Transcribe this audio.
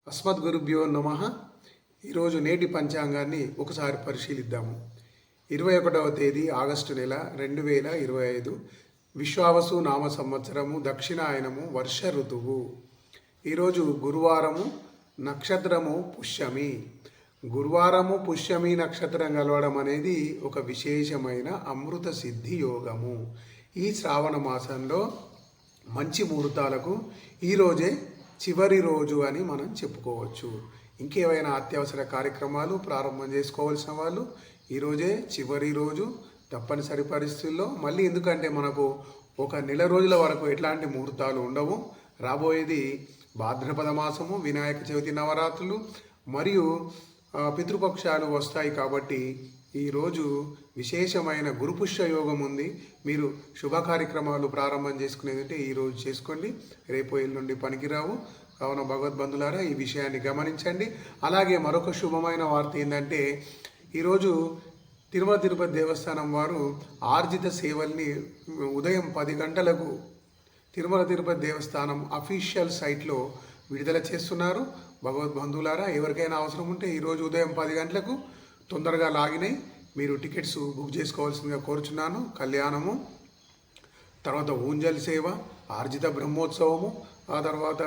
అస్మద్గురుభ్యో నమః. ఈరోజు నేటి పంచాంగాన్ని ఒకసారి పరిశీలిద్దాము. 21వ తేదీ ఆగస్టు నెల 2025 విశ్వావసు నామ సంవత్సరము, దక్షిణాయనము, వర్ష ఋతువు. ఈరోజు గురువారము, నక్షత్రము పుష్యమి. గురువారము పుష్యమి నక్షత్రం కలవడం అనేది ఒక విశేషమైన అమృత సిద్ధి యోగము. ఈ శ్రావణ మాసంలో మంచి ముహూర్తాలకు ఈరోజే చివరి రోజు అని మనం చెప్పుకోవచ్చు. ఇంకేమైనా అత్యవసర కార్యక్రమాలు ప్రారంభం చేసుకోవాల్సిన వాళ్ళు ఈరోజే చివరి రోజు తప్పనిసరి పరిస్థితుల్లో. మళ్ళీ ఎందుకంటే మనకు ఒక నెల రోజుల వరకు ఎట్లాంటి ముహూర్తాలు ఉండవు. రాబోయేది భాద్రపద మాసము, వినాయక చవితి, నవరాత్రులు మరియు పితృపక్షాలు వస్తాయి. కాబట్టి ఈరోజు విశేషమైన గురుపుష్య యోగం ఉంది. మీరు శుభ కార్యక్రమాలు ప్రారంభం చేసుకునేదంటే ఈరోజు చేసుకోండి. రేపు ఎల్లుండి పనికిరావు. కావున భగవద్బంధులారా ఈ విషయాన్ని గమనించండి. అలాగే మరొక శుభమైన వార్త ఏంటంటే ఈరోజు తిరుమల తిరుపతి దేవస్థానం వారు ఆర్జిత సేవల్ని ఉదయం 10 గంటలకు తిరుమల తిరుపతి దేవస్థానం అఫీషియల్ సైట్లో విడుదల చేస్తున్నారు. భగవద్బంధువులారా ఎవరికైనా అవసరం ఉంటే ఈరోజు ఉదయం 10 గంటలకు తొందరగా లాగినాయి మీరు టికెట్స్ బుక్ చేసుకోవాల్సిందిగా కోరుచున్నాను. కళ్యాణము, తర్వాత ఊంజల్ సేవ, ఆర్జిత బ్రహ్మోత్సవము, ఆ తర్వాత